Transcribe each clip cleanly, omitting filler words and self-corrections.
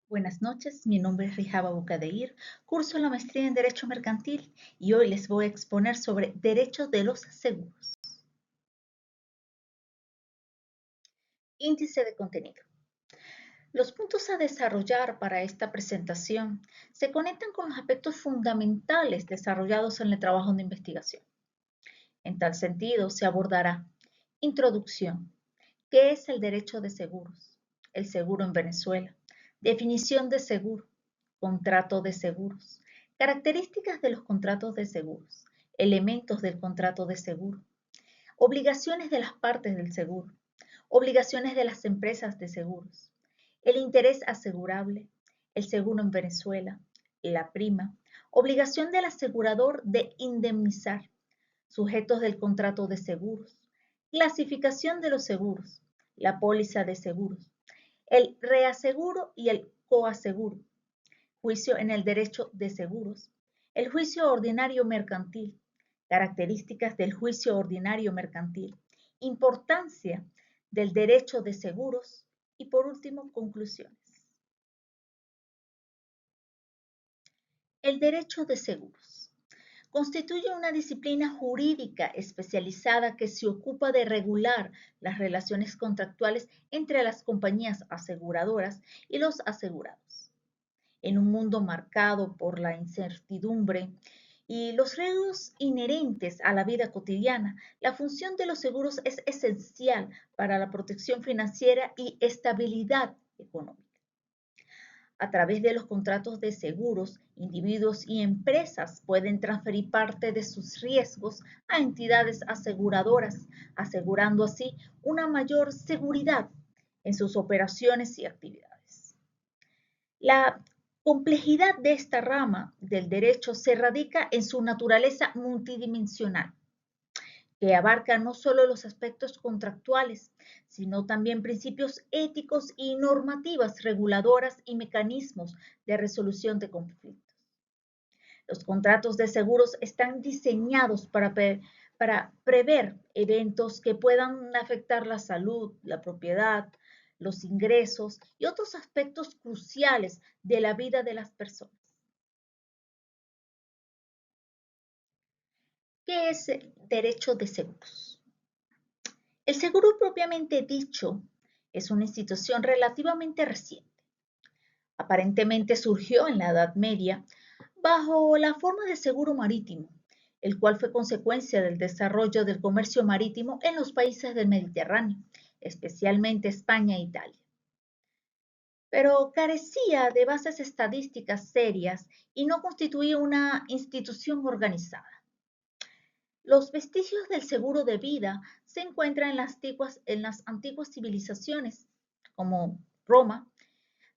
Buenas noches, mi nombre es Rijaba Bucadeir, curso la maestría en Derecho Mercantil y hoy les voy a exponer sobre derechos de los seguros. Índice de contenido. Los puntos a desarrollar para esta presentación se conectan con los aspectos fundamentales desarrollados en el trabajo de investigación. En tal sentido, se abordará introducción. ¿Qué es el derecho de seguros? El seguro en Venezuela. Definición de seguro. Contrato de seguros. Características de los contratos de seguros. Elementos del contrato de seguro. Obligaciones de las partes del seguro. Obligaciones de las empresas de seguros. El interés asegurable. El seguro en Venezuela. La prima. Obligación del asegurador de indemnizar. Sujetos del contrato de seguros. Clasificación de los seguros. La póliza de seguros. El reaseguro y el coaseguro. Juicio en el derecho de seguros. El juicio ordinario mercantil. Características del juicio ordinario mercantil. Importancia del derecho de seguros. Y por último, conclusiones. El derecho de seguros constituye una disciplina jurídica especializada que se ocupa de regular las relaciones contractuales entre las compañías aseguradoras y los asegurados. En un mundo marcado por la incertidumbre y los riesgos inherentes a la vida cotidiana, la función de los seguros es esencial para la protección financiera y estabilidad económica. A través de los contratos de seguros, individuos y empresas pueden transferir parte de sus riesgos a entidades aseguradoras, asegurando así una mayor seguridad en sus operaciones y actividades. La complejidad de esta rama del derecho se radica en su naturaleza multidimensional, que abarca no solo los aspectos contractuales, sino también principios éticos y normativas reguladoras y mecanismos de resolución de conflictos. Los contratos de seguros están diseñados para prever eventos que puedan afectar la salud, la propiedad, los ingresos y otros aspectos cruciales de la vida de las personas. ¿Qué es el derecho de seguros? El seguro propiamente dicho es una institución relativamente reciente. Aparentemente surgió en la Edad Media bajo la forma de seguro marítimo, el cual fue consecuencia del desarrollo del comercio marítimo en los países del Mediterráneo, especialmente España e Italia. Pero carecía de bases estadísticas serias y no constituía una institución organizada. Los vestigios del seguro de vida se encuentran en las antiguas civilizaciones, como Roma,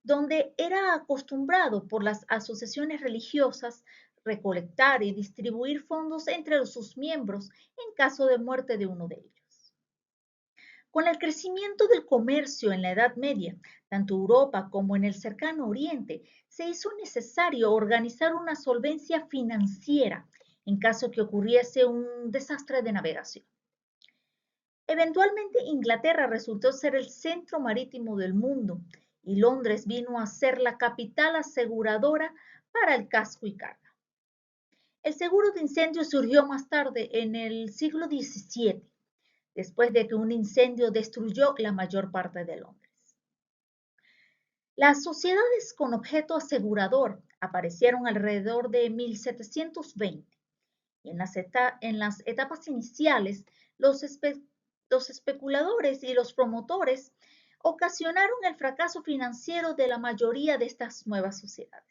donde era acostumbrado por las asociaciones religiosas recolectar y distribuir fondos entre sus miembros en caso de muerte de uno de ellos. Con el crecimiento del comercio en la Edad Media, tanto Europa como en el cercano Oriente, se hizo necesario organizar una solvencia financiera en caso que ocurriese un desastre de navegación. Eventualmente Inglaterra resultó ser el centro marítimo del mundo y Londres vino a ser la capital aseguradora para el casco y carga. El seguro de incendio surgió más tarde, en el siglo XVII, después de que un incendio destruyó la mayor parte de Londres. Las sociedades con objeto asegurador aparecieron alrededor de 1720 y en las etapas iniciales los especuladores y los promotores ocasionaron el fracaso financiero de la mayoría de estas nuevas sociedades.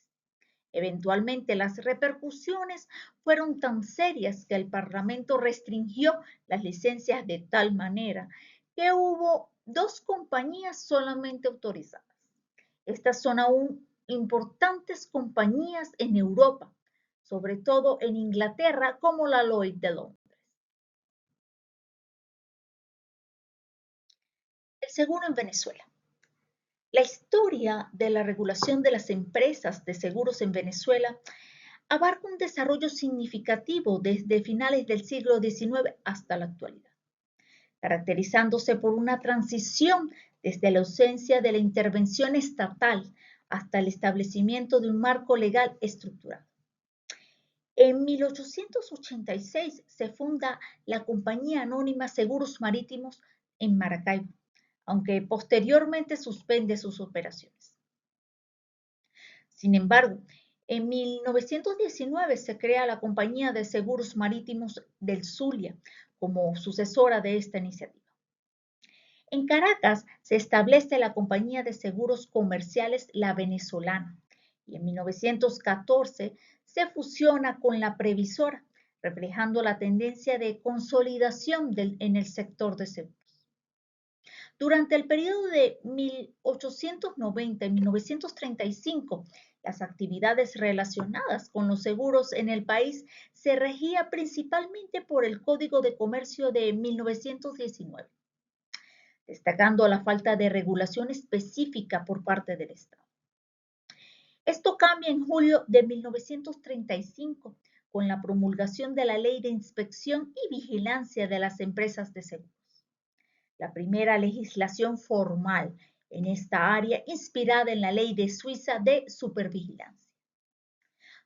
Eventualmente las repercusiones fueron tan serias que el Parlamento restringió las licencias de tal manera que hubo dos compañías solamente autorizadas. Estas son aún importantes compañías en Europa, sobre todo en Inglaterra, como la Lloyd's de Londres. El seguro en Venezuela. La historia de la regulación de las empresas de seguros en Venezuela abarca un desarrollo significativo desde finales del siglo XIX hasta la actualidad, caracterizándose por una transición desde la ausencia de la intervención estatal hasta el establecimiento de un marco legal estructurado. En 1886 se funda la Compañía Anónima Seguros Marítimos en Maracaibo, aunque posteriormente suspende sus operaciones. Sin embargo, en 1919 se crea la Compañía de Seguros Marítimos del Zulia como sucesora de esta iniciativa. En Caracas se establece la Compañía de Seguros Comerciales La Venezolana y en 1914 se fusiona con la Previsora, reflejando la tendencia de consolidación en el sector de seguros. Durante el periodo de 1890 y 1935, las actividades relacionadas con los seguros en el país se regía principalmente por el Código de Comercio de 1919, destacando la falta de regulación específica por parte del Estado. Esto cambia en julio de 1935 con la promulgación de la Ley de Inspección y Vigilancia de las Empresas de Seguros, la primera legislación formal en esta área inspirada en la Ley de Suiza de Supervigilancia.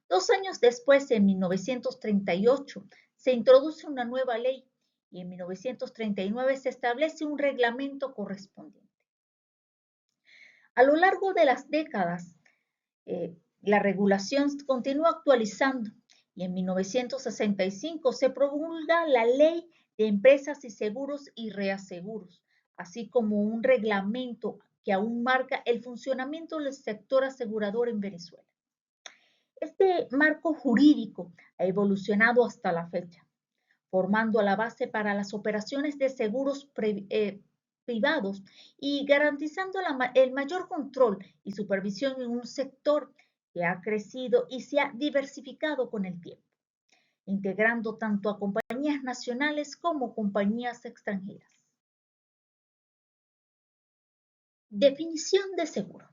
2 años después, en 1938, se introduce una nueva ley y en 1939 se establece un reglamento correspondiente. A lo largo de las décadas, la regulación continúa actualizando y en 1965 se promulga la Ley de Empresas y Seguros y Reaseguros, así como un reglamento que aún marca el funcionamiento del sector asegurador en Venezuela. Este marco jurídico ha evolucionado hasta la fecha, formando la base para las operaciones de seguros privados y garantizando el mayor control y supervisión en un sector que ha crecido y se ha diversificado con el tiempo, integrando tanto a compañías nacionales como compañías extranjeras. Definición de seguro.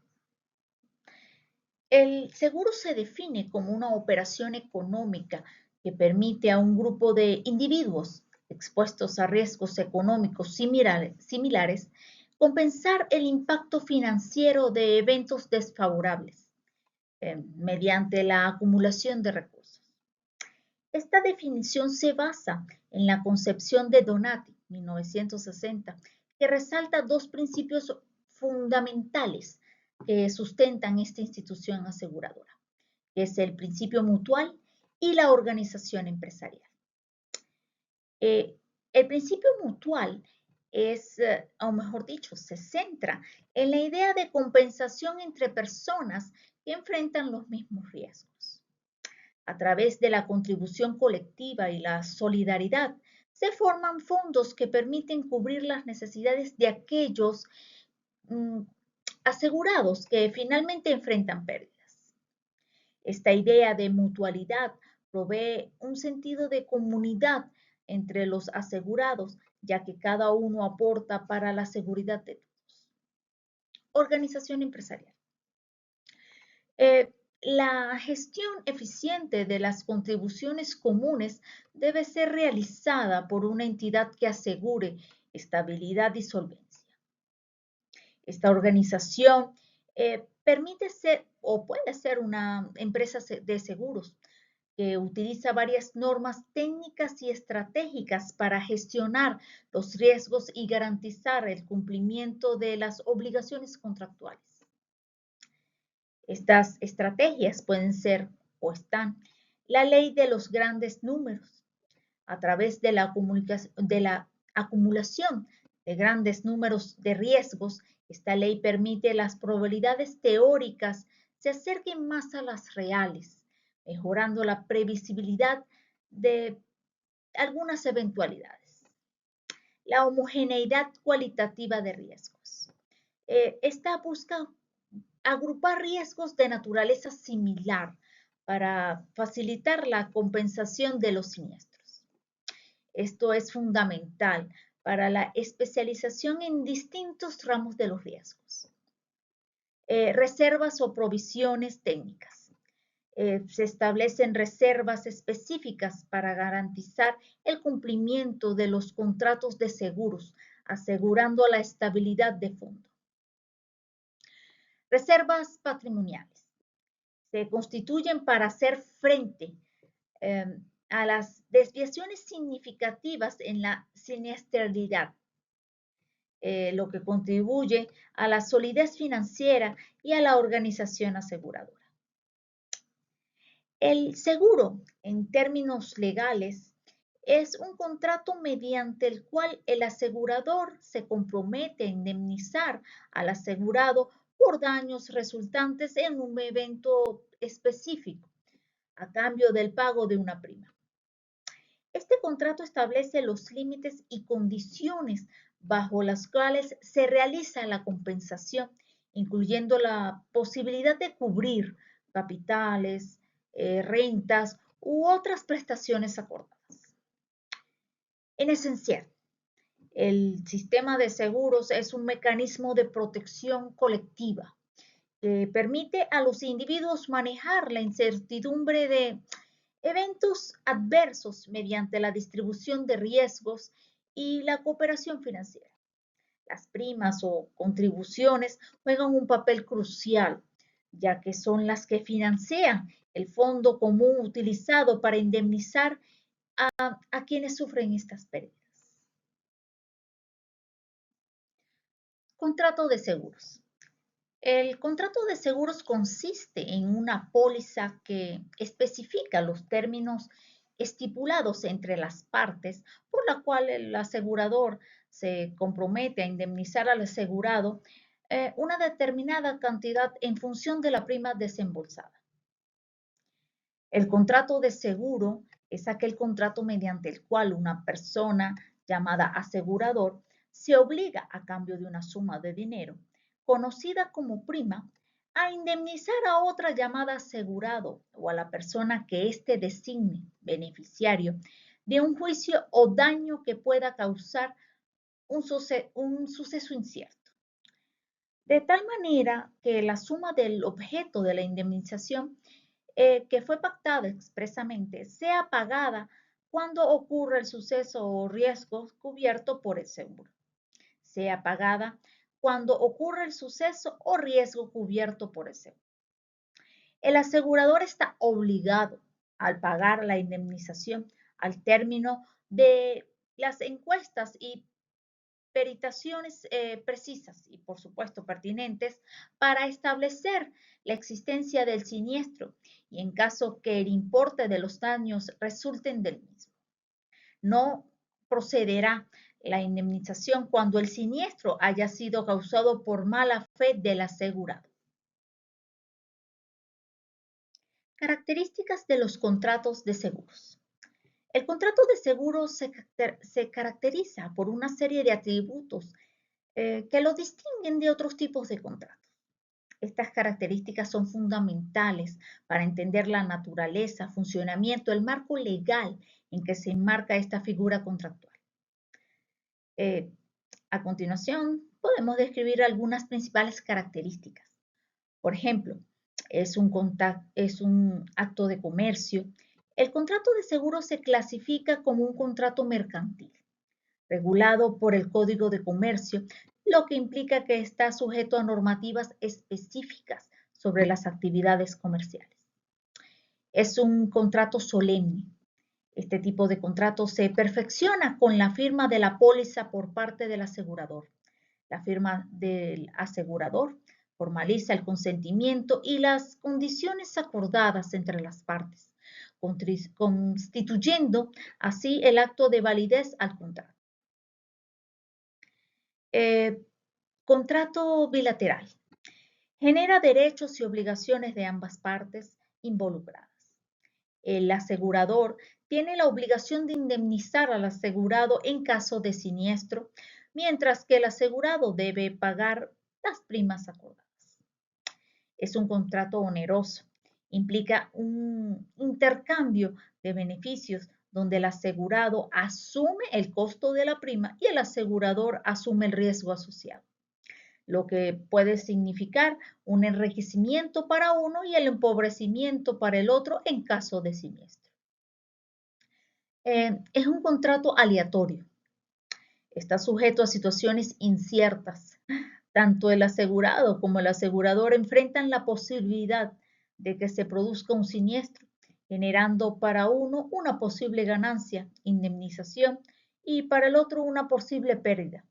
El seguro se define como una operación económica que permite a un grupo de individuos expuestos a riesgos económicos similares compensar el impacto financiero de eventos desfavorables mediante la acumulación de recursos. Esta definición se basa en la concepción de Donati, 1960, que resalta dos principios fundamentales que sustentan esta institución aseguradora, que es el principio mutual y la organización empresarial. El principio mutual es, o mejor dicho, se centra en la idea de compensación entre personas que enfrentan los mismos riesgos. A través de la contribución colectiva y la solidaridad, se forman fondos que permiten cubrir las necesidades de aquellos asegurados que finalmente enfrentan pérdidas. Esta idea de mutualidad provee un sentido de comunidad entre los asegurados, ya que cada uno aporta para la seguridad de todos. Organización empresarial. La gestión eficiente de las contribuciones comunes debe ser realizada por una entidad que asegure estabilidad y solvencia. Esta organización permite ser o puede ser una empresa de seguros que utiliza varias normas técnicas y estratégicas para gestionar los riesgos y garantizar el cumplimiento de las obligaciones contractuales. Estas estrategias pueden ser o están la ley de los grandes números. A través de la acumulación de grandes números de riesgos, esta ley permite las probabilidades teóricas se acerquen más a las reales, mejorando la previsibilidad de algunas eventualidades. La homogeneidad cualitativa de riesgos. Esta busca agrupar riesgos de naturaleza similar para facilitar la compensación de los siniestros. Esto es fundamental para la especialización en distintos ramos de los riesgos. Reservas o provisiones técnicas. Se establecen reservas específicas para garantizar el cumplimiento de los contratos de seguros, asegurando la estabilidad de fondo. Reservas patrimoniales. Se constituyen para hacer frente a las desviaciones significativas en la siniestralidad, lo que contribuye a la solidez financiera y a la organización aseguradora. El seguro, en términos legales, es un contrato mediante el cual el asegurador se compromete a indemnizar al asegurado por daños resultantes en un evento específico, a cambio del pago de una prima. Este contrato establece los límites y condiciones bajo las cuales se realiza la compensación, incluyendo la posibilidad de cubrir capitales, rentas u otras prestaciones acordadas. En esencial, el sistema de seguros es un mecanismo de protección colectiva que permite a los individuos manejar la incertidumbre de eventos adversos mediante la distribución de riesgos y la cooperación financiera. Las primas o contribuciones juegan un papel crucial, ya que son las que financian el fondo común utilizado para indemnizar a quienes sufren estas pérdidas. Contrato de seguros. El contrato de seguros consiste en una póliza que especifica los términos estipulados entre las partes por la cual el asegurador se compromete a indemnizar al asegurado una determinada cantidad en función de la prima desembolsada. El contrato de seguro es aquel contrato mediante el cual una persona llamada asegurador se obliga a cambio de una suma de dinero, conocida como prima, a indemnizar a otra llamada asegurado o a la persona que éste designe beneficiario de un juicio o daño que pueda causar un suceso incierto. De tal manera que la suma del objeto de la indemnización que fue pactada expresamente sea pagada cuando ocurra el suceso o riesgo cubierto por el seguro. Sea pagada cuando ocurra el suceso o riesgo cubierto por el seguro. El asegurador está obligado al pagar la indemnización al término de las encuestas y peritaciones precisas y, por supuesto, pertinentes para establecer la existencia del siniestro y en caso que el importe de los daños resulten del mismo. No procederá la indemnización cuando el siniestro haya sido causado por mala fe del asegurado. Características de los contratos de seguros. El contrato de seguros se caracteriza por una serie de atributos que lo distinguen de otros tipos de contratos. Estas características son fundamentales para entender la naturaleza, funcionamiento, el marco legal en que se enmarca esta figura contractual. A continuación, podemos describir algunas principales características. Por ejemplo, es un acto de comercio. El contrato de seguro se clasifica como un contrato mercantil, regulado por el Código de Comercio, lo que implica que está sujeto a normativas específicas sobre las actividades comerciales. Es un contrato solemne. Este tipo de contrato se perfecciona con la firma de la póliza por parte del asegurador. La firma del asegurador formaliza el consentimiento y las condiciones acordadas entre las partes, constituyendo así el acto de validez al contrato. Contrato bilateral. Genera derechos y obligaciones de ambas partes involucradas. El asegurador tiene la obligación de indemnizar al asegurado en caso de siniestro, mientras que el asegurado debe pagar las primas acordadas. Es un contrato oneroso. Implica un intercambio de beneficios donde el asegurado asume el costo de la prima y el asegurador asume el riesgo asociado, lo que puede significar un enriquecimiento para uno y el empobrecimiento para el otro en caso de siniestro. Es un contrato aleatorio. Está sujeto a situaciones inciertas, Tanto el asegurado como el asegurador enfrentan la posibilidad de que se produzca un siniestro, generando para uno una posible ganancia, indemnización, y para el otro una posible pérdida,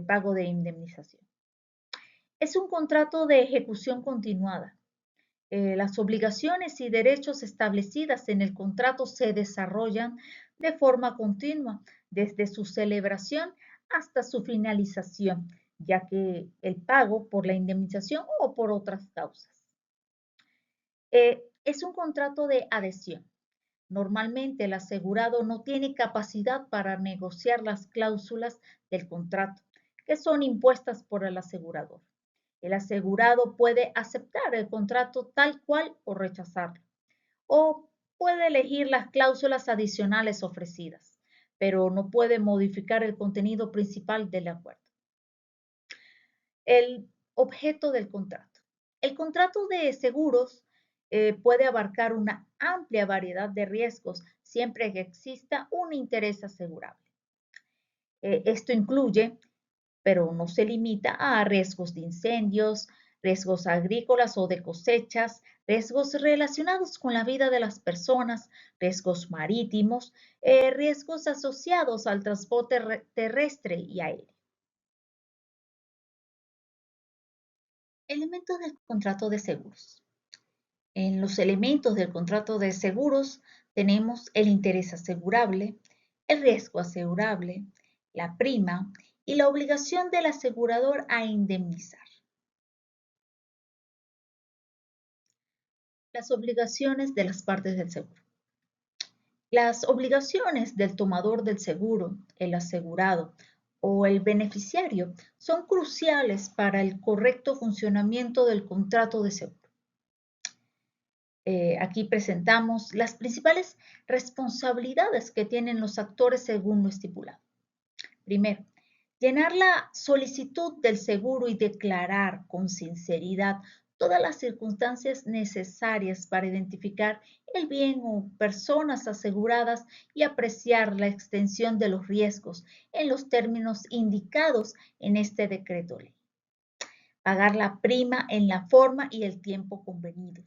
pago de indemnización. Es un contrato de ejecución continuada. Las obligaciones y derechos establecidas en el contrato se desarrollan de forma continua, desde su celebración hasta su finalización, ya que el pago por la indemnización o por otras causas. Es un contrato de adhesión. Normalmente el asegurado no tiene capacidad para negociar las cláusulas del contrato, que son impuestas por el asegurador. El asegurado puede aceptar el contrato tal cual o rechazarlo, o puede elegir las cláusulas adicionales ofrecidas, pero no puede modificar el contenido principal del acuerdo. El objeto del contrato. El contrato de seguros puede abarcar una amplia variedad de riesgos siempre que exista un interés asegurable. Esto incluye, pero no se limita a riesgos de incendios, riesgos agrícolas o de cosechas, riesgos relacionados con la vida de las personas, riesgos marítimos, riesgos asociados al transporte terrestre y aéreo. Elementos del contrato de seguros. En los elementos del contrato de seguros tenemos el interés asegurable, el riesgo asegurable, la prima y la obligación del asegurador a indemnizar. Las obligaciones de las partes del seguro. Las obligaciones del tomador del seguro, el asegurado o el beneficiario son cruciales para el correcto funcionamiento del contrato de seguro. Aquí presentamos las principales responsabilidades que tienen los actores según lo estipulado. Primero, llenar la solicitud del seguro y declarar con sinceridad todas las circunstancias necesarias para identificar el bien o personas aseguradas y apreciar la extensión de los riesgos en los términos indicados en este decreto ley. Pagar la prima en la forma y el tiempo convenidos.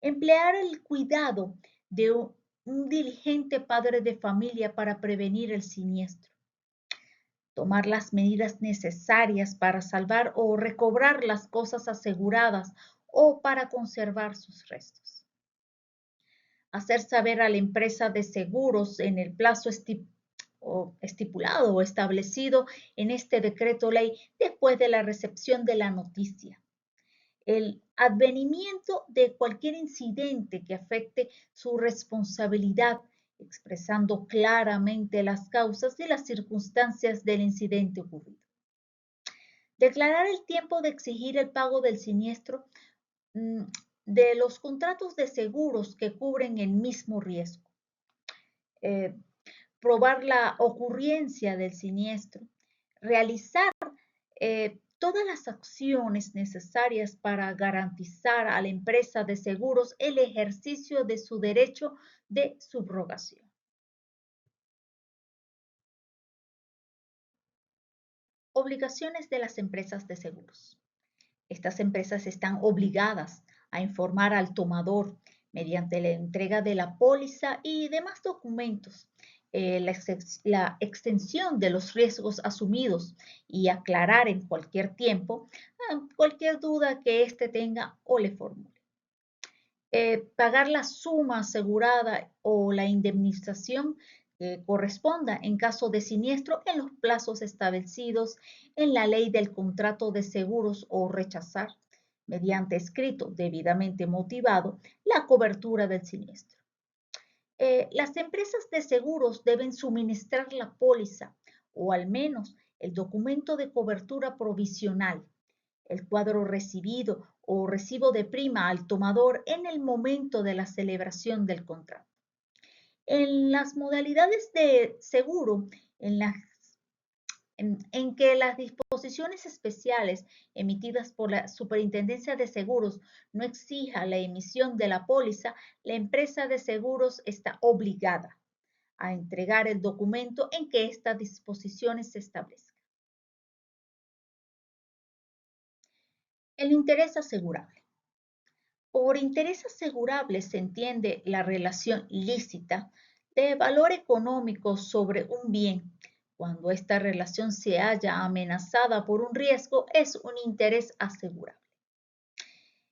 Emplear el cuidado de un diligente padre de familia para prevenir el siniestro. Tomar las medidas necesarias para salvar o recobrar las cosas aseguradas o para conservar sus restos. Hacer saber a la empresa de seguros en el plazo estipulado o establecido en este decreto ley después de la recepción de la noticia. El advenimiento de cualquier incidente que afecte su responsabilidad, expresando claramente las causas y las circunstancias del incidente ocurrido. Declarar el tiempo de exigir el pago del siniestro mm, de los contratos de seguros que cubren el mismo riesgo. Eh, Probar la ocurrencia del siniestro. Realizar todas las acciones necesarias para garantizar a la empresa de seguros el ejercicio de su derecho de subrogación. Obligaciones de las empresas de seguros. Estas empresas están obligadas a informar al tomador mediante la entrega de la póliza y demás documentos, la extensión de los riesgos asumidos y aclarar en cualquier tiempo cualquier duda que éste tenga o le formule. Pagar la suma asegurada o la indemnización que corresponda en caso de siniestro en los plazos establecidos en la ley del contrato de seguros o rechazar, mediante escrito debidamente motivado, la cobertura del siniestro. Las empresas de seguros deben suministrar la póliza o al menos el documento de cobertura provisional, el cuadro recibido o recibo de prima al tomador en el momento de la celebración del contrato. En las modalidades de seguro, en que las disposiciones especiales emitidas por la Superintendencia de Seguros no exija la emisión de la póliza, la empresa de seguros está obligada a entregar el documento en que estas disposiciones se establezcan. El interés asegurable. Por interés asegurable se entiende la relación lícita de valor económico sobre un bien. Cuando esta relación se halla amenazada por un riesgo, es un interés asegurable.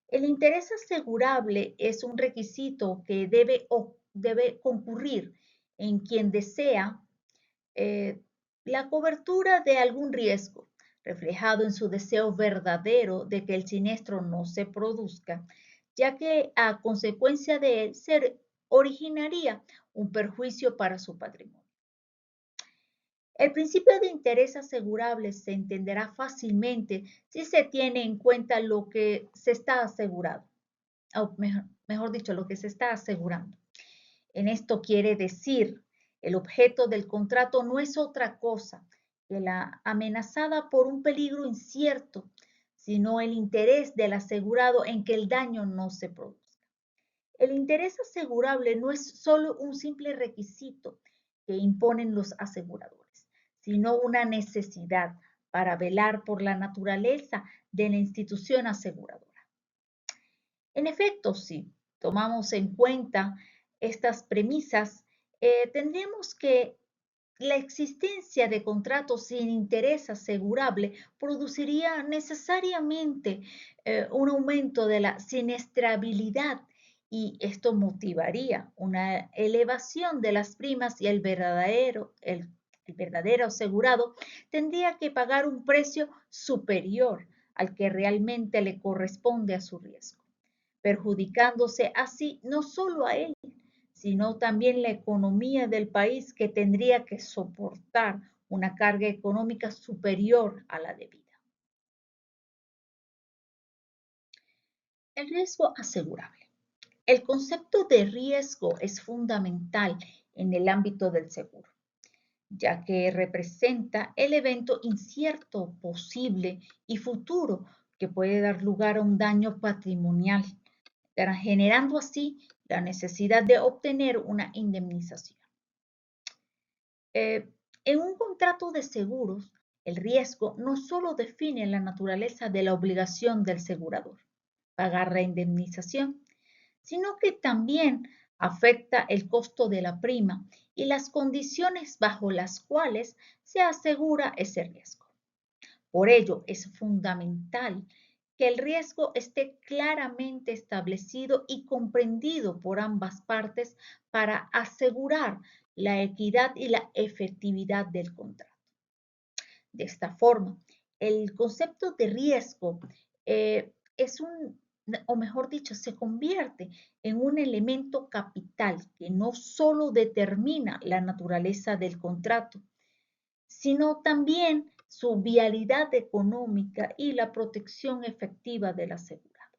El interés asegurable es un requisito que debe concurrir en quien desea eh, la cobertura de algún riesgo, reflejado en su deseo verdadero de que el siniestro no se produzca, ya que a consecuencia de él se originaría un perjuicio para su patrimonio. El principio de interés asegurable se entenderá fácilmente si se tiene en cuenta lo que se está asegurado, o mejor dicho, lo que se está asegurando. En esto quiere decir, el objeto del contrato no es otra cosa que la amenazada por un peligro incierto, sino el interés del asegurado en que el daño no se produzca. El interés asegurable no es solo un simple requisito que imponen los aseguradores, sino una necesidad para velar por la naturaleza de la institución aseguradora. En efecto, si tomamos en cuenta estas premisas, tendríamos que la existencia de contratos sin interés asegurable produciría necesariamente un aumento de la siniestrabilidad y esto motivaría una elevación de las primas y el verdadero asegurado tendría que pagar un precio superior al que realmente le corresponde a su riesgo, perjudicándose así no solo a él, sino también la economía del país que tendría que soportar una carga económica superior a la debida. El riesgo asegurable. El concepto de riesgo es fundamental en el ámbito del seguro, ya que representa el evento incierto, posible y futuro que puede dar lugar a un daño patrimonial, generando así la necesidad de obtener una indemnización. En un contrato de seguros, el riesgo no solo define la naturaleza de la obligación del asegurador, pagar la indemnización, sino que también afecta el costo de la prima y las condiciones bajo las cuales se asegura ese riesgo. Por ello, es fundamental que el riesgo esté claramente establecido y comprendido por ambas partes para asegurar la equidad y la efectividad del contrato. De esta forma, el concepto de riesgo es o mejor dicho, se convierte en un elemento capital que no solo determina la naturaleza del contrato, sino también su vialidad económica y la protección efectiva del asegurado.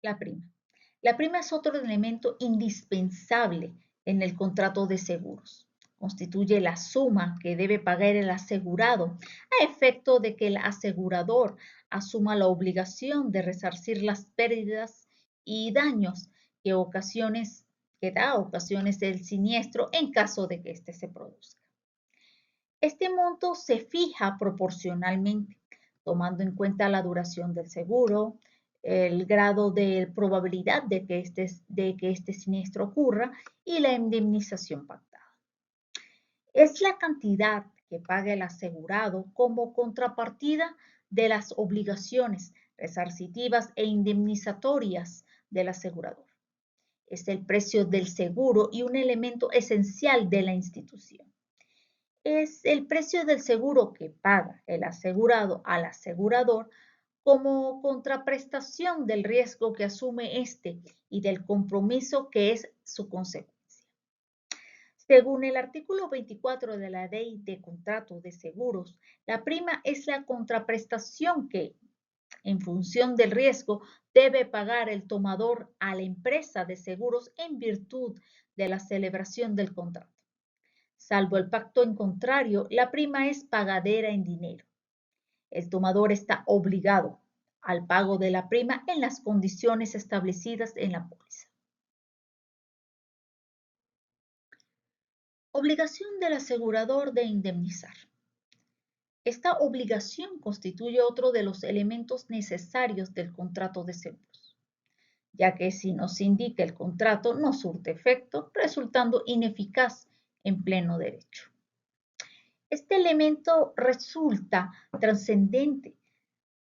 La prima. La prima es otro elemento indispensable en el contrato de seguros. Constituye la suma que debe pagar el asegurado a efecto de que el asegurador asuma la obligación de resarcir las pérdidas y daños que da ocasiones del siniestro en caso de que éste se produzca. Este monto se fija proporcionalmente, tomando en cuenta la duración del seguro, el grado de probabilidad de que este siniestro ocurra y la indemnización pactada. Es la cantidad que paga el asegurado como contrapartida de las obligaciones resarcitivas e indemnizatorias del asegurador. Es el precio del seguro y un elemento esencial de la institución. Es el precio del seguro que paga el asegurado al asegurador como contraprestación del riesgo que asume éste y del compromiso que es su consecuencia. Según el artículo 24 de la Ley de Contratos de Seguros, la prima es la contraprestación que, en función del riesgo, debe pagar el tomador a la empresa de seguros en virtud de la celebración del contrato. Salvo el pacto en contrario, la prima es pagadera en dinero. El tomador está obligado al pago de la prima en las condiciones establecidas en la póliza. Obligación del asegurador de indemnizar. Esta obligación constituye otro de los elementos necesarios del contrato de seguros, ya que si no se indica el contrato no surte efecto, resultando ineficaz en pleno derecho. Este elemento resulta trascendente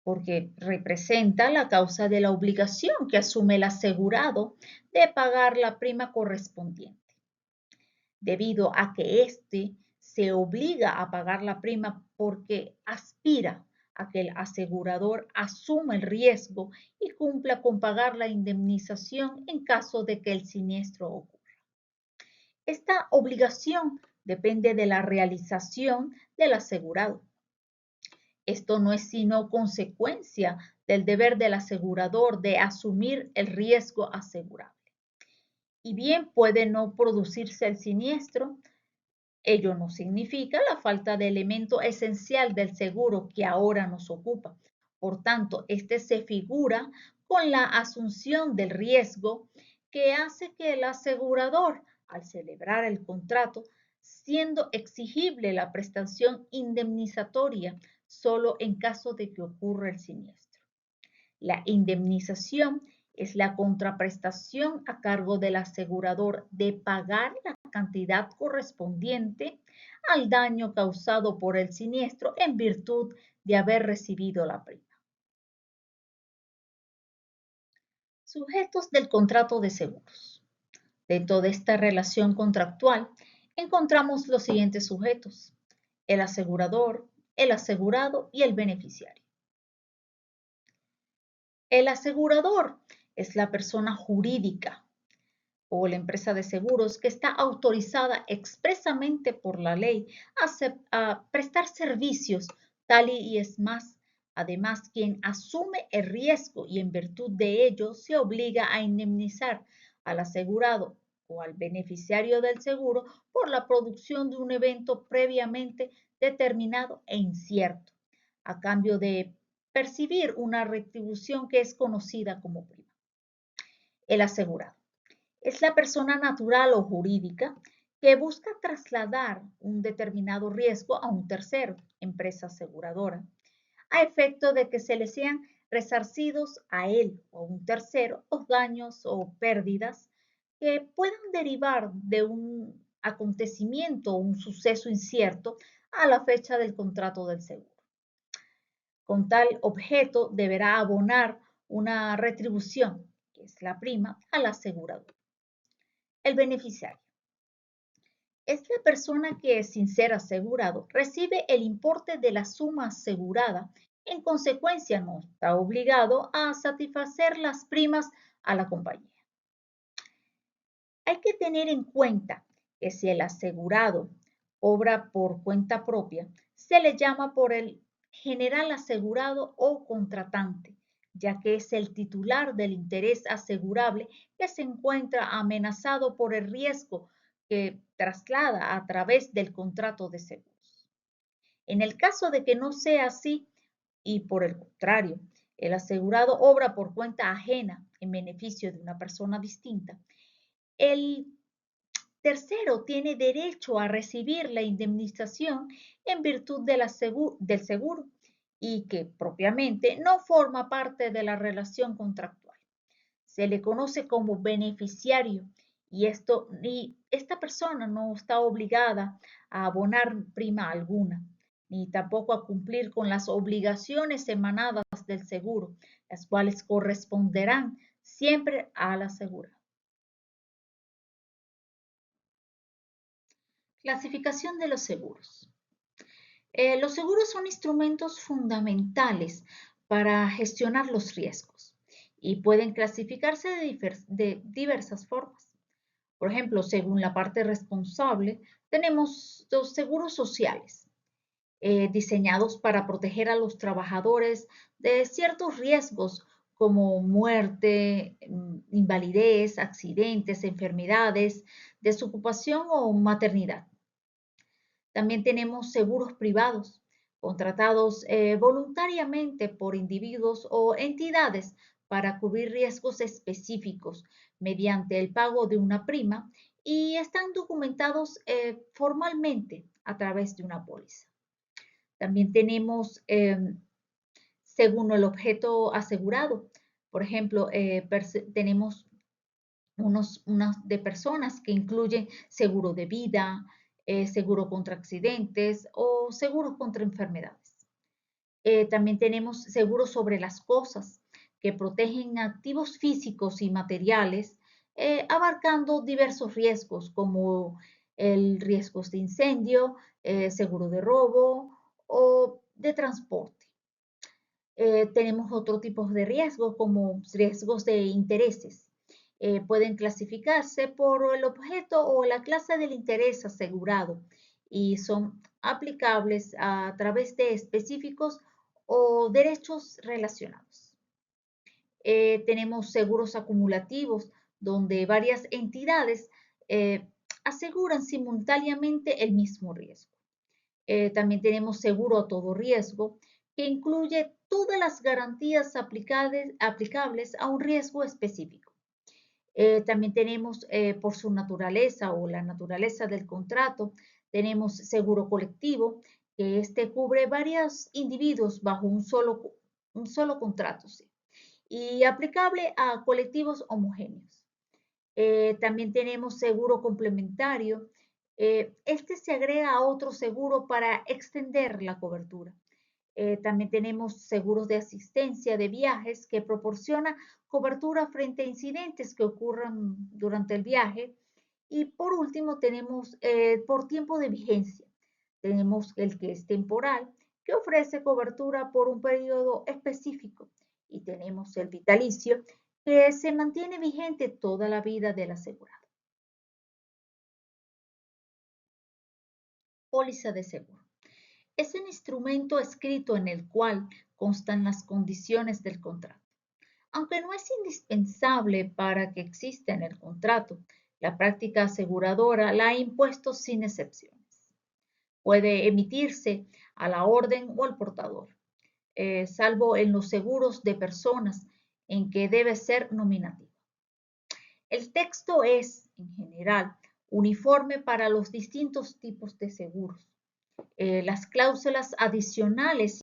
porque representa la causa de la obligación que asume el asegurado de pagar la prima correspondiente. Debido a que éste se obliga a pagar la prima porque aspira a que el asegurador asuma el riesgo y cumpla con pagar la indemnización en caso de que el siniestro ocurra. Esta obligación depende de la realización del asegurado. Esto no es sino consecuencia del deber del asegurador de asumir el riesgo asegurable. Y bien puede no producirse el siniestro, ello no significa la falta de elemento esencial del seguro que ahora nos ocupa. Por tanto, este se figura con la asunción del riesgo que hace que el asegurador, al celebrar el contrato, siendo exigible la prestación indemnizatoria solo en caso de que ocurra el siniestro. La indemnización es la contraprestación a cargo del asegurador de pagar la cantidad correspondiente al daño causado por el siniestro en virtud de haber recibido la prima. Sujetos del contrato de seguros. Dentro de esta relación contractual encontramos los siguientes sujetos: el asegurador, el asegurado y el beneficiario. El asegurador es la persona jurídica o la empresa de seguros que está autorizada expresamente por la ley a prestar servicios tal y es más. Además, quien asume el riesgo y en virtud de ello se obliga a indemnizar al asegurado o al beneficiario del seguro por la producción de un evento previamente determinado e incierto, a cambio de percibir una retribución que es conocida como prima. El asegurado es la persona natural o jurídica que busca trasladar un determinado riesgo a un tercero, empresa aseguradora, a efecto de que se le sean resarcidos a él o a un tercero los daños o pérdidas que puedan derivar de un acontecimiento o un suceso incierto a la fecha del contrato del seguro. Con tal objeto deberá abonar una retribución, que es la prima, al asegurador. El beneficiario es la persona que, sin ser asegurado, recibe el importe de la suma asegurada. En consecuencia, no está obligado a satisfacer las primas a la compañía. Hay que tener en cuenta que si el asegurado obra por cuenta propia, se le llama por el general asegurado o contratante, ya que es el titular del interés asegurable que se encuentra amenazado por el riesgo que traslada a través del contrato de seguros. En el caso de que no sea así y por el contrario, el asegurado obra por cuenta ajena en beneficio de una persona distinta, el tercero tiene derecho a recibir la indemnización en virtud de del seguro y que propiamente no forma parte de la relación contractual. Se le conoce como beneficiario y esta persona no está obligada a abonar prima alguna, ni tampoco a cumplir con las obligaciones emanadas del seguro, las cuales corresponderán siempre al asegurado. Clasificación de los seguros. Los seguros son instrumentos fundamentales para gestionar los riesgos y pueden clasificarse de diversas formas. Por ejemplo, según la parte responsable, tenemos los seguros sociales, diseñados para proteger a los trabajadores de ciertos riesgos como muerte, invalidez, accidentes, enfermedades, desocupación o maternidad. También tenemos seguros privados, contratados voluntariamente por individuos o entidades para cubrir riesgos específicos mediante el pago de una prima y están documentados formalmente a través de una póliza. También tenemos según el objeto asegurado. Por ejemplo, tenemos unas de personas que incluyen seguro de vida, seguro contra accidentes o seguro contra enfermedades. También tenemos seguros sobre las cosas que protegen activos físicos y materiales, abarcando diversos riesgos como el riesgos de incendio, seguro de robo o de transporte. Tenemos otro tipo de riesgos como riesgos de intereses. Pueden clasificarse por el objeto o la clase del interés asegurado y son aplicables a través de específicos o derechos relacionados. Tenemos seguros acumulativos donde varias entidades aseguran simultáneamente el mismo riesgo. También tenemos seguro a todo riesgo, que incluye todas las garantías aplicables a un riesgo específico. También tenemos, por su naturaleza o la naturaleza del contrato, tenemos seguro colectivo, que este cubre varios individuos bajo un solo contrato, ¿sí? Y aplicable a colectivos homogéneos. También tenemos seguro complementario. Este se agrega a otro seguro para extender la cobertura. También tenemos seguros de asistencia de viajes que proporciona cobertura frente a incidentes que ocurran durante el viaje. Y por último tenemos por tiempo de vigencia. Tenemos el que es temporal, que ofrece cobertura por un periodo específico. Y tenemos el vitalicio, que se mantiene vigente toda la vida del asegurado. Póliza de seguro. Es un instrumento escrito en el cual constan las condiciones del contrato. Aunque no es indispensable para que exista en el contrato, la práctica aseguradora la ha impuesto sin excepciones. Puede emitirse a la orden o al portador, salvo en los seguros de personas en que debe ser nominativo. El texto es, en general, uniforme para los distintos tipos de seguros. Las cláusulas adicionales.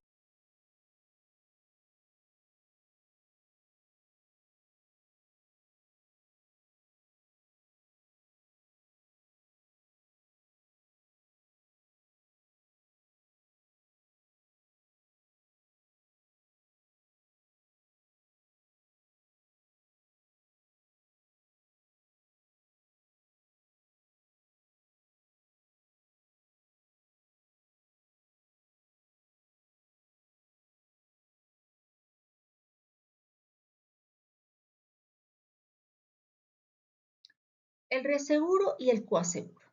El reaseguro y el coaseguro.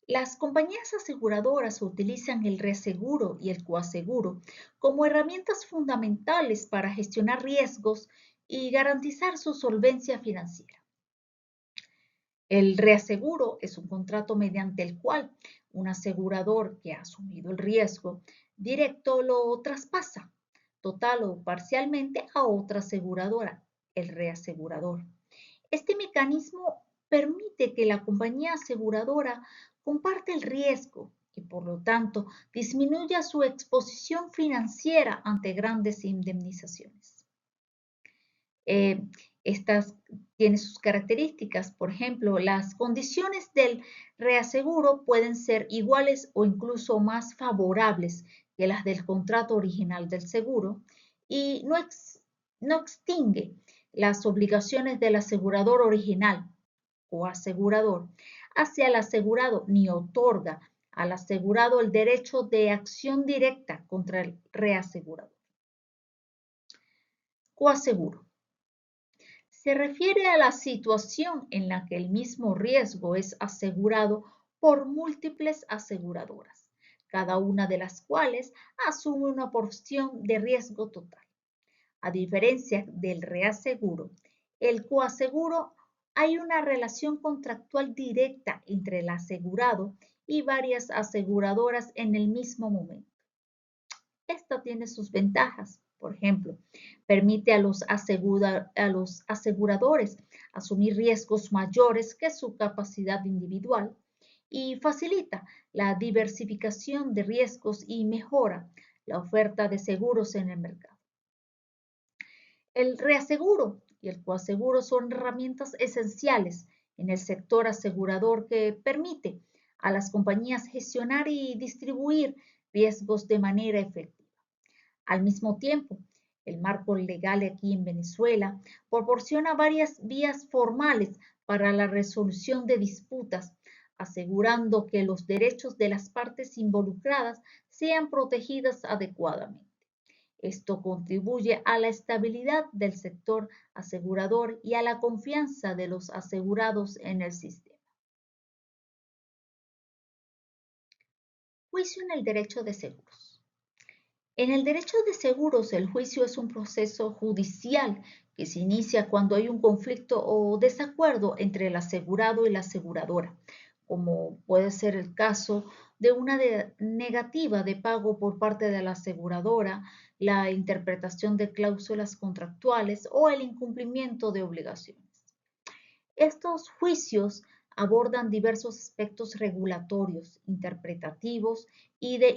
Las compañías aseguradoras utilizan el reaseguro y el coaseguro como herramientas fundamentales para gestionar riesgos y garantizar su solvencia financiera. El reaseguro es un contrato mediante el cual un asegurador que ha asumido el riesgo directo lo traspasa, total o parcialmente, a otra aseguradora, el reasegurador. Este mecanismo permite que la compañía aseguradora comparte el riesgo y por lo tanto disminuya su exposición financiera ante grandes indemnizaciones. Estas tienen sus características, por ejemplo, las condiciones del reaseguro pueden ser iguales o incluso más favorables que las del contrato original del seguro y no extingue las obligaciones del asegurador original o asegurador hacia el asegurado ni otorga al asegurado el derecho de acción directa contra el reasegurador. Coaseguro. Se refiere a la situación en la que el mismo riesgo es asegurado por múltiples aseguradoras, cada una de las cuales asume una porción de riesgo total. A diferencia del reaseguro, el coaseguro hay una relación contractual directa entre el asegurado y varias aseguradoras en el mismo momento. Esto tiene sus ventajas. Por ejemplo, permite a los aseguradores asumir riesgos mayores que su capacidad individual y facilita la diversificación de riesgos y mejora la oferta de seguros en el mercado. El reaseguro y el coaseguro son herramientas esenciales en el sector asegurador que permite a las compañías gestionar y distribuir riesgos de manera efectiva. Al mismo tiempo, el marco legal aquí en Venezuela proporciona varias vías formales para la resolución de disputas, asegurando que los derechos de las partes involucradas sean protegidos adecuadamente. Esto contribuye a la estabilidad del sector asegurador y a la confianza de los asegurados en el sistema. Juicio en el derecho de seguros. En el derecho de seguros, el juicio es un proceso judicial que se inicia cuando hay un conflicto o desacuerdo entre el asegurado y la aseguradora, como puede ser el caso de una negativa de pago por parte de la aseguradora, la interpretación de cláusulas contractuales o el incumplimiento de obligaciones. Estos juicios abordan diversos aspectos regulatorios, interpretativos y de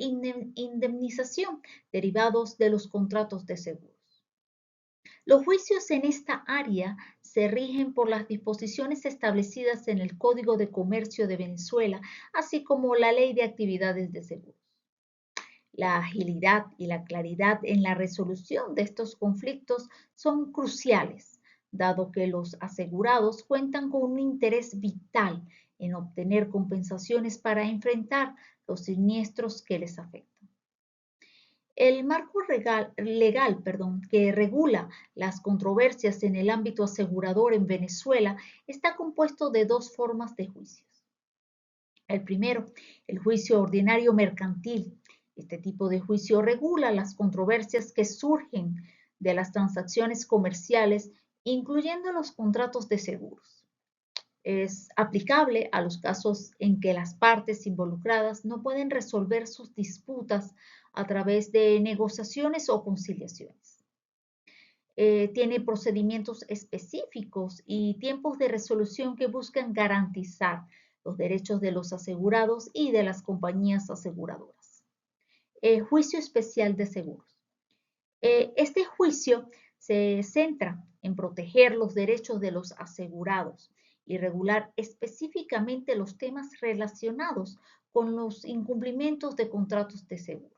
indemnización derivados de los contratos de seguros. Los juicios en esta área se rigen por las disposiciones establecidas en el Código de Comercio de Venezuela, así como la Ley de Actividades de Seguros. La agilidad y la claridad en la resolución de estos conflictos son cruciales, dado que los asegurados cuentan con un interés vital en obtener compensaciones para enfrentar los siniestros que les afectan. El marco legal, que regula las controversias en el ámbito asegurador en Venezuela está compuesto de dos formas de juicios. El primero, el juicio ordinario mercantil. Este tipo de juicio regula las controversias que surgen de las transacciones comerciales, incluyendo los contratos de seguros. Es aplicable a los casos en que las partes involucradas no pueden resolver sus disputas a través de negociaciones o conciliaciones. Tiene procedimientos específicos y tiempos de resolución que buscan garantizar los derechos de los asegurados y de las compañías aseguradoras. Juicio especial de seguros. Este juicio se centra en proteger los derechos de los asegurados y regular específicamente los temas relacionados con los incumplimientos de contratos de seguros.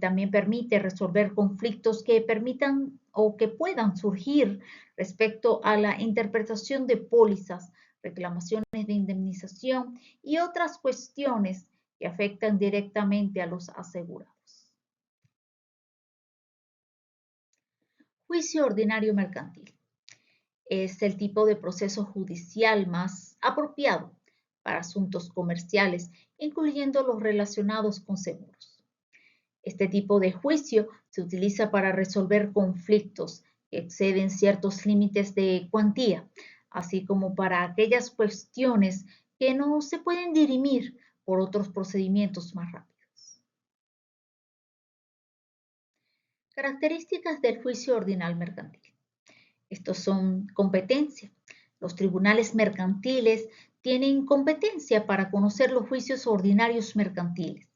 También permite resolver conflictos que permitan o que puedan surgir respecto a la interpretación de pólizas, reclamaciones de indemnización y otras cuestiones que afectan directamente a los asegurados. Juicio ordinario mercantil. Es el tipo de proceso judicial más apropiado para asuntos comerciales, incluyendo los relacionados con seguros. Este tipo de juicio se utiliza para resolver conflictos que exceden ciertos límites de cuantía, así como para aquellas cuestiones que no se pueden dirimir por otros procedimientos más rápidos. Características del juicio ordinal mercantil. Estos son competencia. Los tribunales mercantiles tienen competencia para conocer los juicios ordinarios mercantiles.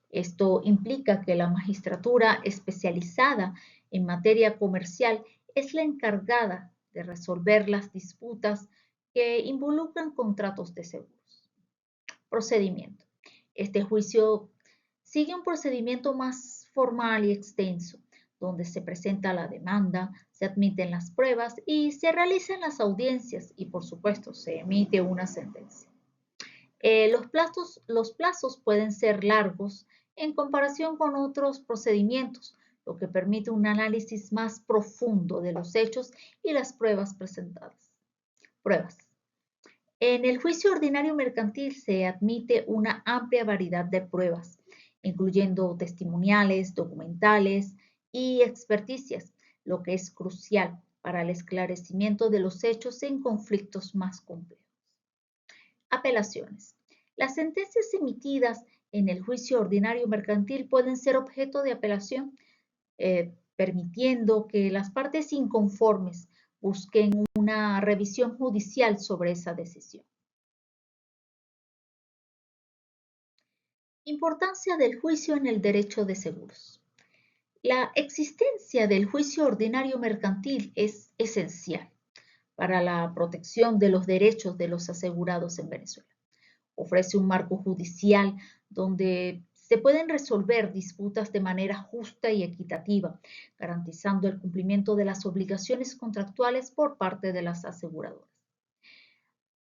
Esto implica que la magistratura especializada en materia comercial es la encargada de resolver las disputas que involucran contratos de seguros. Procedimiento. Este juicio sigue un procedimiento más formal y extenso, donde se presenta la demanda, se admiten las pruebas y se realizan las audiencias y, por supuesto, se emite una sentencia. Los plazos pueden ser largos en comparación con otros procedimientos, lo que permite un análisis más profundo de los hechos y las pruebas presentadas. Pruebas. En el juicio ordinario mercantil se admite una amplia variedad de pruebas, incluyendo testimoniales, documentales y experticias, lo que es crucial para el esclarecimiento de los hechos en conflictos más complejos. Apelaciones. Las sentencias emitidas en el juicio ordinario mercantil pueden ser objeto de apelación, permitiendo que las partes inconformes busquen una revisión judicial sobre esa decisión. Importancia del juicio en el derecho de seguros. La existencia del juicio ordinario mercantil es esencial para la protección de los derechos de los asegurados en Venezuela. Ofrece un marco judicial donde se pueden resolver disputas de manera justa y equitativa, garantizando el cumplimiento de las obligaciones contractuales por parte de las aseguradoras.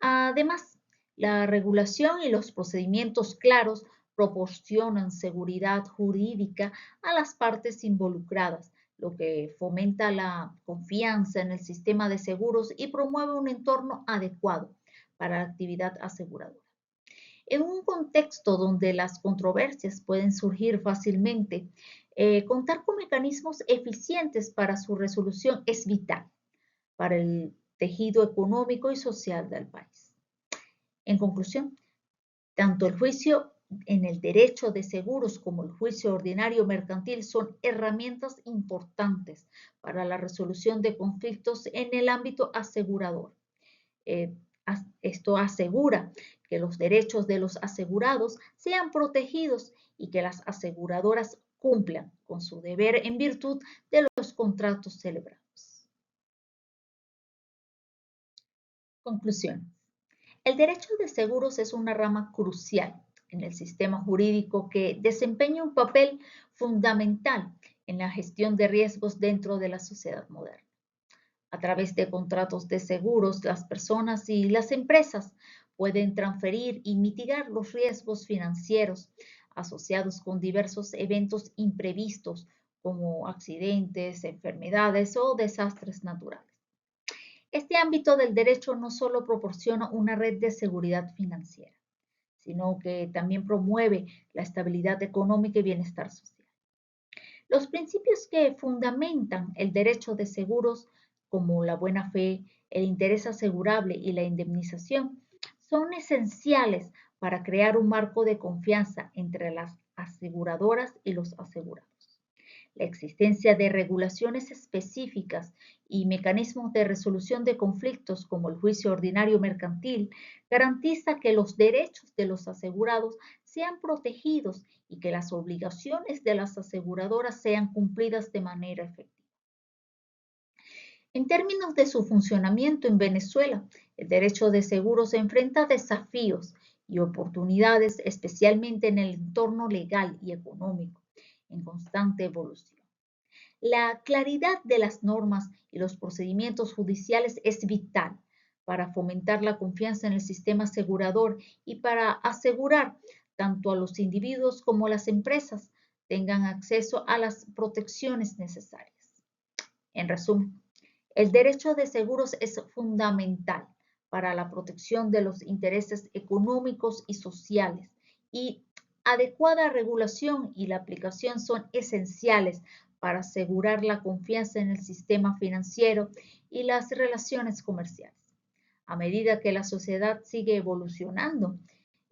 Además, la regulación y los procedimientos claros proporcionan seguridad jurídica a las partes involucradas, lo que fomenta la confianza en el sistema de seguros y promueve un entorno adecuado para la actividad aseguradora. En un contexto donde las controversias pueden surgir fácilmente, contar con mecanismos eficientes para su resolución es vital para el tejido económico y social del país. En conclusión, tanto el juicio en el derecho de seguros como el juicio ordinario mercantil son herramientas importantes para la resolución de conflictos en el ámbito asegurador. Eh, Esto asegura que los derechos de los asegurados sean protegidos y que las aseguradoras cumplan con su deber en virtud de los contratos celebrados. Conclusión. El derecho de seguros es una rama crucial en el sistema jurídico que desempeña un papel fundamental en la gestión de riesgos dentro de la sociedad moderna. A través de contratos de seguros, las personas y las empresas pueden transferir y mitigar los riesgos financieros asociados con diversos eventos imprevistos como accidentes, enfermedades o desastres naturales. Este ámbito del derecho no solo proporciona una red de seguridad financiera, sino que también promueve la estabilidad económica y bienestar social. Los principios que fundamentan el derecho de seguros, como la buena fe, el interés asegurable y la indemnización, son esenciales para crear un marco de confianza entre las aseguradoras y los asegurados. La existencia de regulaciones específicas y mecanismos de resolución de conflictos como el juicio ordinario mercantil garantiza que los derechos de los asegurados sean protegidos y que las obligaciones de las aseguradoras sean cumplidas de manera efectiva. En términos de su funcionamiento en Venezuela, el derecho de seguro se enfrenta a desafíos y oportunidades, especialmente en el entorno legal y económico, en constante evolución. La claridad de las normas y los procedimientos judiciales es vital para fomentar la confianza en el sistema asegurador y para asegurar tanto a los individuos como a las empresas tengan acceso a las protecciones necesarias. En resumen, el derecho de seguros es fundamental para la protección de los intereses económicos y sociales y adecuada regulación y la aplicación son esenciales para asegurar la confianza en el sistema financiero y las relaciones comerciales. A medida que la sociedad sigue evolucionando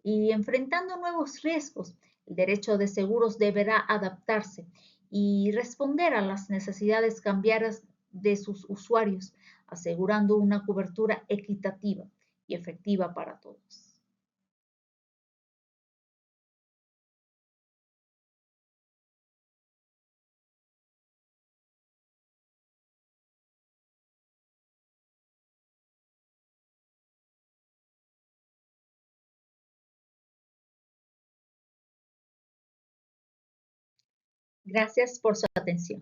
y enfrentando nuevos riesgos, el derecho de seguros deberá adaptarse y responder a las necesidades cambiadas de sus usuarios, asegurando una cobertura equitativa y efectiva para todos. Gracias por su atención.